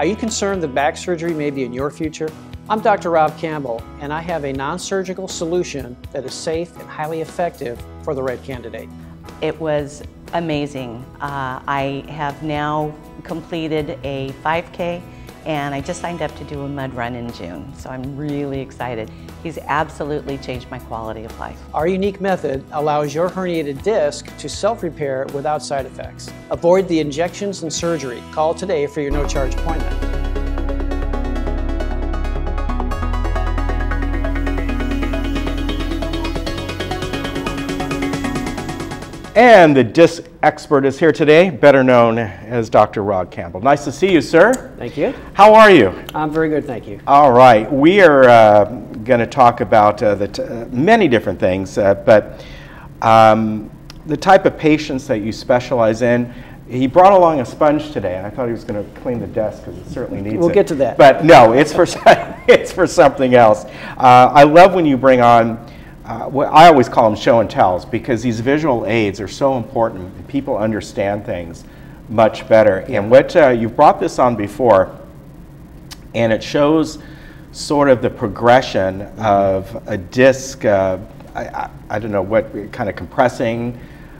Are you concerned that back surgery may be in your future? I'm Dr. Rob Campbell, and I have a non-surgical solution that is safe and highly effective for the right candidate. It was amazing. I have now completed a 5K, and I just signed up to do a mud run in June, so I'm really excited. He's absolutely changed my quality of life. Our unique method allows your herniated disc to self-repair without side effects. Avoid the injections and surgery. Call today for your no-charge appointment. And the disc expert is here today, better known as Dr. Rob Campbell. Nice to see you, sir. Thank you. How are you? I'm very good, thank you. All right. We are going to talk about many different things, but the type of patients that you specialize in. He brought along a sponge today, and I thought he was going to clean the desk because it certainly needs it. We'll get to that. But no, it's for, it's for something else. I love when you bring on what I always call them show and tells, because these visual aids are so important and people understand things much better. And what you've brought this on before, and it shows sort of the progression of a disc, I don't know what kind of compressing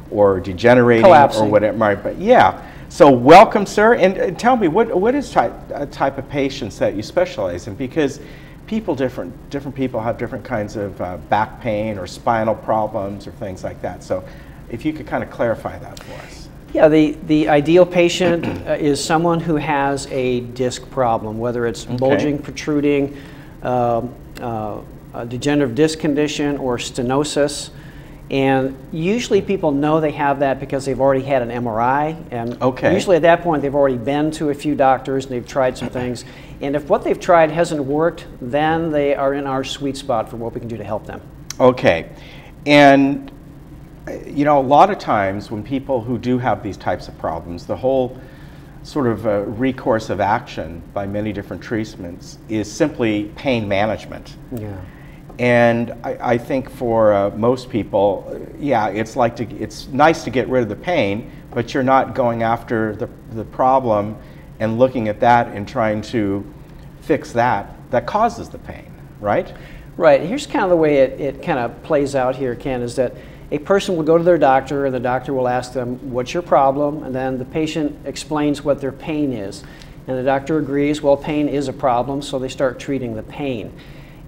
or degenerating collapsing, or whatever, right? But yeah. So welcome, sir, and tell me what is a type of patients that you specialize in, because different people have different kinds of back pain or spinal problems or things like that. So if you could kind of clarify that for us. Yeah, the ideal patient is someone who has a disc problem, whether it's bulging, protruding, a degenerative disc condition, or stenosis. And usually people know they have that because they've already had an MRI, and usually at that point they've already been to a few doctors and they've tried some things. And if what they've tried hasn't worked, then they are in our sweet spot for what we can do to help them. Okay. And you know, a lot of times when people who do have these types of problems, the whole sort of recourse of action by many different treatments is simply pain management. Yeah. And I think for most people, yeah, it's nice to get rid of the pain, but you're not going after the problem and looking at that and trying to fix that causes the pain, right? Right. Here's kind of the way it kind of plays out here, Ken, is that a person will go to their doctor and the doctor will ask them, what's your problem? And then the patient explains what their pain is. And the doctor agrees, well, pain is a problem, so they start treating the pain.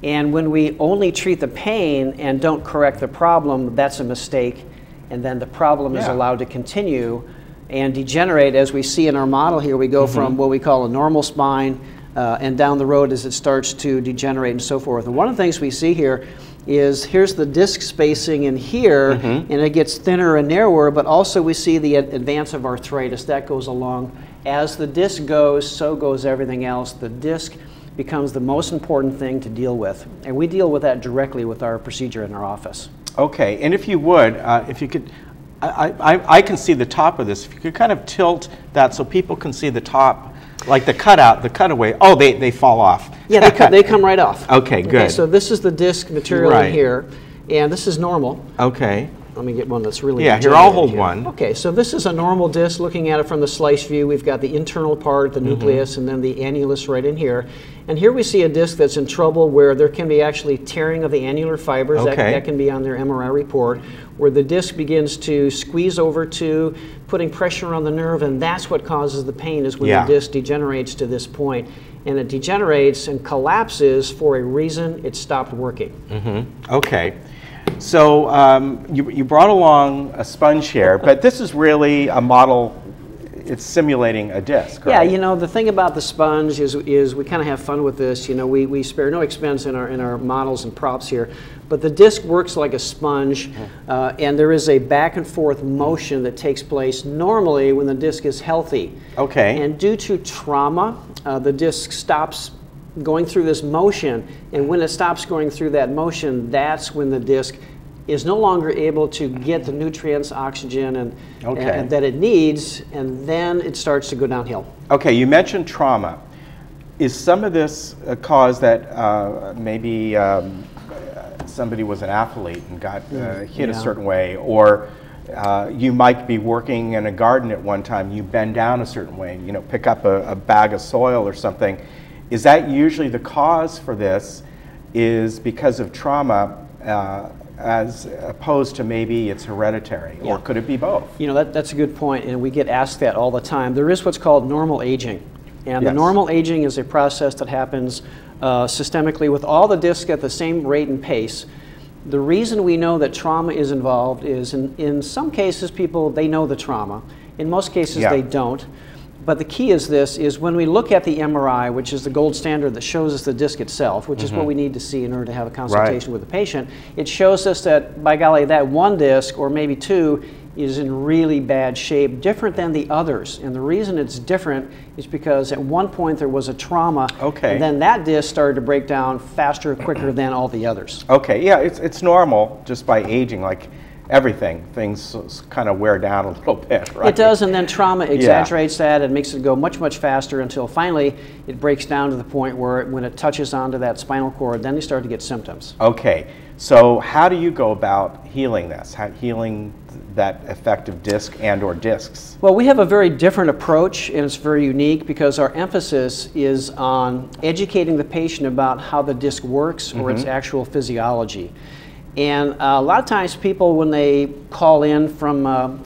And when we only treat the pain and don't correct the problem, that's a mistake. And then the problem is allowed to continue and degenerate. As we see in our model here, we go from what we call a normal spine and down the road as it starts to degenerate and so forth. And one of the things we see here is here's the disc spacing in here, and it gets thinner and narrower, but also we see the advance of arthritis. That goes along. As the disc goes, so goes everything else. The disc becomes the most important thing to deal with. And we deal with that directly with our procedure in our office. Okay, and if you would, if you could, I can see the top of this. If you could kind of tilt that so people can see the top, like the cutout, the cutaway. Oh, they fall off. Yeah, they come right off. Okay, good. Okay, so this is the disc material in here, and this is normal. Okay. Let me get one that's really here, I'll hold one. Okay, so this is a normal disc. Looking at it from the slice view, we've got the internal part, the nucleus, and then the annulus right in here. And here we see a disc that's in trouble where there can be actually tearing of the annular fibers. That can be on their MRI report, where the disc begins to squeeze over to putting pressure on the nerve, and that's what causes the pain, is when the disc degenerates to this point. And it degenerates and collapses for a reason: it stopped working. Okay. So you brought along a sponge here, but this is really a model. It's simulating a disc, right? Yeah, you know, the thing about the sponge is we kind of have fun with this. You know, we spare no expense in our models and props here, but the disc works like a sponge, and there is a back and forth motion that takes place normally when the disc is healthy. Okay. And due to trauma, the disc stops going through this motion, and when it stops going through that motion, that's when the disc is no longer able to get the nutrients, oxygen, and that it needs, and then it starts to go downhill. Okay, you mentioned trauma. Is some of this a cause that maybe somebody was an athlete and got hit a certain way, or You might be working in a garden at one time, you bend down a certain way, you know, pick up a bag of soil or something. Is that usually the cause for this is because of trauma as opposed to maybe it's hereditary, or could it be both? You know, that's a good point, and we get asked that all the time. There is what's called normal aging, and the normal aging is a process that happens systemically with all the discs at the same rate and pace. The reason we know that trauma is involved is in some cases people, they know the trauma. In most cases they don't. But the key is this, is when we look at the MRI, which is the gold standard that shows us the disc itself, which is what we need to see in order to have a consultation with the patient, it shows us that, by golly, that one disc, or maybe two, is in really bad shape, different than the others. And the reason it's different is because at one point there was a trauma, and then that disc started to break down faster, quicker than all the others. Okay, yeah, it's normal just by aging, like everything. Things kind of wear down a little bit, right? It does, and then trauma exaggerates that and makes it go much, much faster until finally it breaks down to the point where when it touches onto that spinal cord, then they start to get symptoms. Okay, so how do you go about healing this, healing that affective disc and or discs? Well, we have a very different approach, and it's very unique because our emphasis is on educating the patient about how the disc works or its actual physiology. And a lot of times people, when they call in from a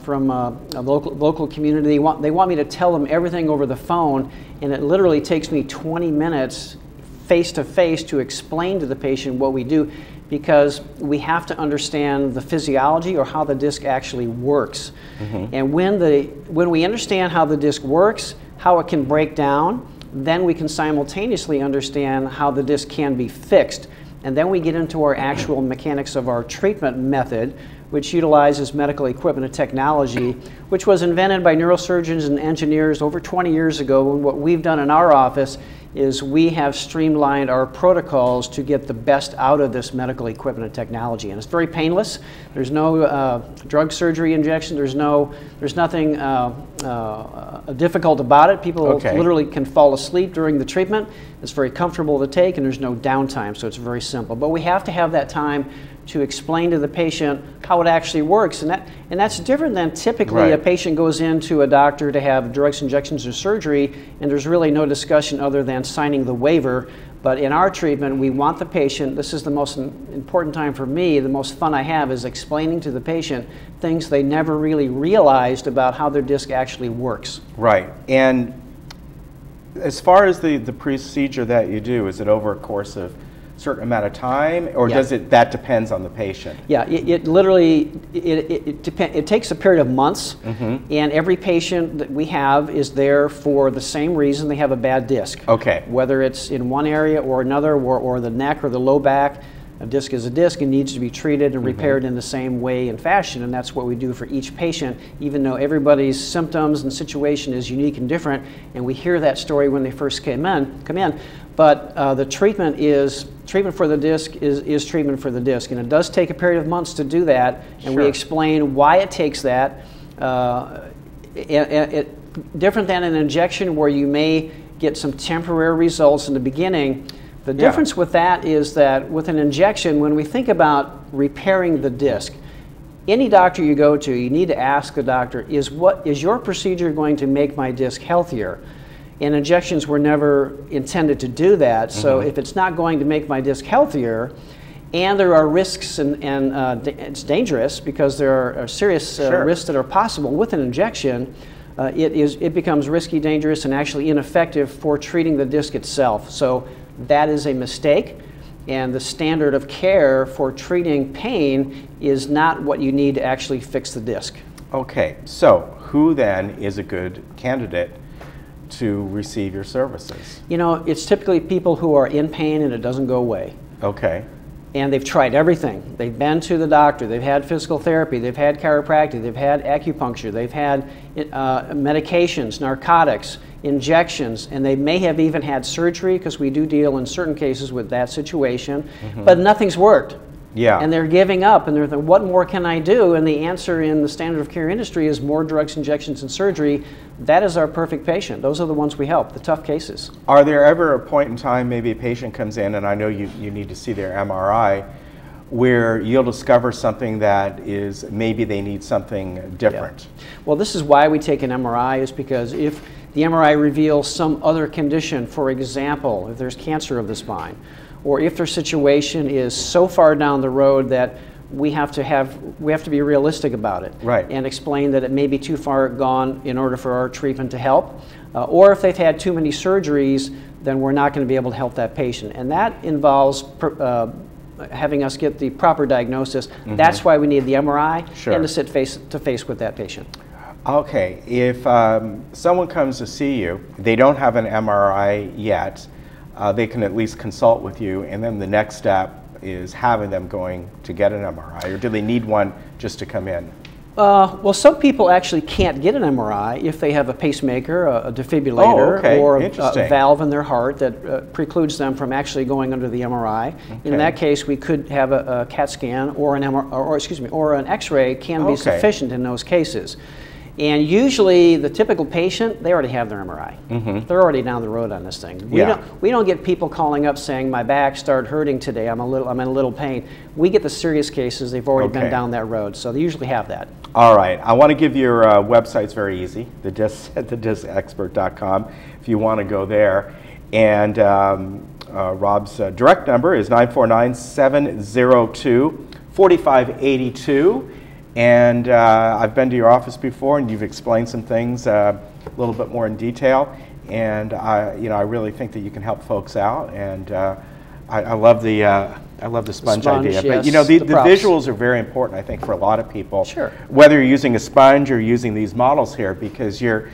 local community, they want me to tell them everything over the phone, and it literally takes me 20 minutes face-to-face to explain to the patient what we do, because we have to understand the physiology or how the disc actually works. And when we understand how the disc works, how it can break down, then we can simultaneously understand how the disc can be fixed. And then we get into our actual mechanics of our treatment method, which utilizes medical equipment and technology, which was invented by neurosurgeons and engineers over 20 years ago. And what we've done in our office is we have streamlined our protocols to get the best out of this medical equipment and technology. And it's very painless. There's no drug surgery injection. There's nothing difficult about it. People literally can fall asleep during the treatment. It's very comfortable to take, and there's no downtime, so it's very simple. But we have to have that time to explain to the patient how it actually works, and that's different than typically a patient goes into a doctor to have drugs, injections, or surgery, and there's really no discussion other than signing the waiver. But in our treatment, we want the patient, this is the most important time for me, the most fun I have is explaining to the patient things they never really realized about how their disc actually works. Right, and as far as the procedure that you do, is it over a course of certain amount of time, or does that depends on the patient? Yeah, it literally, it takes a period of months, and every patient that we have is there for the same reason. They have a bad disc. Whether it's in one area or another, or the neck or the low back, a disc is a disc and needs to be treated and repaired in the same way and fashion, and that's what we do for each patient, even though everybody's symptoms and situation is unique and different, and we hear that story when they first come in. But the treatment for the disc is treatment for the disc, and it does take a period of months to do that, and we explain why it takes that. Different than an injection where you may get some temporary results in the beginning. The difference with that is that with an injection, when we think about repairing the disc, any doctor you go to, you need to ask the doctor, is your procedure going to make my disc healthier? And injections were never intended to do that, so if it's not going to make my disc healthier, and there are risks, and it's dangerous because there are serious risks that are possible with an injection, it becomes risky, dangerous, and actually ineffective for treating the disc itself. So that is a mistake, and the standard of care for treating pain is not what you need to actually fix the disc. Okay, so who then is a good candidate to receive your services? You know, it's typically people who are in pain and it doesn't go away. And they've tried everything. They've been to the doctor, they've had physical therapy, they've had chiropractic, they've had acupuncture, they've had medications, narcotics, injections, and they may have even had surgery, because we do deal in certain cases with that situation, but nothing's worked. And they're giving up, and they're thinking, what more can I do? And the answer in the standard of care industry is more drugs, injections, and surgery. That is our perfect patient. Those are the ones we help, the tough cases. Are there ever a point in time, maybe a patient comes in, and I know you need to see their MRI, where you'll discover something that is maybe they need something different. Yeah. Well, this is why we take an MRI, is because if the MRI reveals some other condition, for example, if there's cancer of the spine, or if their situation is so far down the road that we have to be realistic about it, right, and explain that it may be too far gone in order for our treatment to help, or if they've had too many surgeries, then we're not going to be able to help that patient, and that involves having us get the proper diagnosis. Mm-hmm. That's why we need the MRI, sure, and to sit face to face with that patient. Okay, if someone comes to see you, they don't have an MRI yet, they can at least consult with you, and then the next step is having them going to get an MRI, or do they need one just to come in? Well, some people actually can't get an MRI if they have a pacemaker, a defibrillator, or a valve in their heart that precludes them from actually going under the MRI. Okay. In that case, we could have a CAT scan or an or an X-ray can be sufficient in those cases. And usually, the typical patient, they already have their MRI. Mm-hmm. They're already down the road on this thing. We don't get people calling up saying, "My back started hurting today. I'm in a little pain." We get the serious cases. They've already been down that road, so they usually have that. All right. I want to give your website's very easy. thediscexpert.com. If you want to go there, and Rob's direct number is 949-702-4582. And I've been to your office before, and you've explained some things a little bit more in detail. And I really think that you can help folks out. And I love the sponge idea. Yes, but the visuals are very important, I think, for a lot of people. Sure. Whether you're using a sponge or using these models here, because you're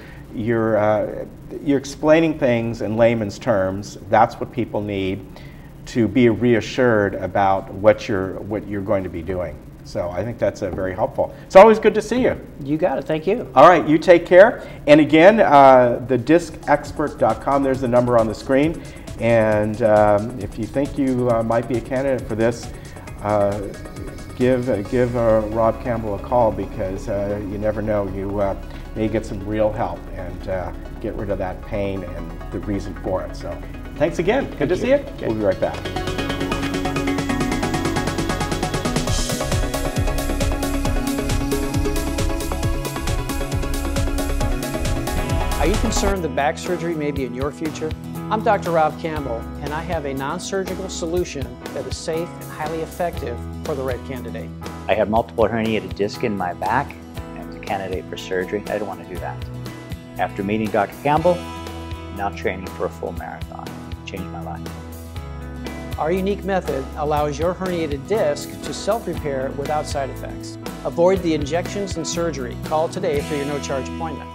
explaining things in layman's terms. That's what people need to be reassured about what you're going to be doing. So I think that's very helpful. It's always good to see you. You got it. Thank you. All right. You take care. And again, thediscexpert.com, there's the number on the screen. And if you think you might be a candidate for this, give Rob Campbell a call, because you never know. You may get some real help and get rid of that pain and the reason for it. So thanks again. Good to see you. Okay. We'll be right back. Are you concerned that back surgery may be in your future? I'm Dr. Rob Campbell, and I have a non-surgical solution that is safe and highly effective for the right candidate. I have multiple herniated discs in my back, and I was a candidate for surgery. I don't want to do that. After meeting Dr. Campbell, I'm now training for a full marathon. It changed my life. Our unique method allows your herniated disc to self-repair without side effects. Avoid the injections and surgery. Call today for your no-charge appointment.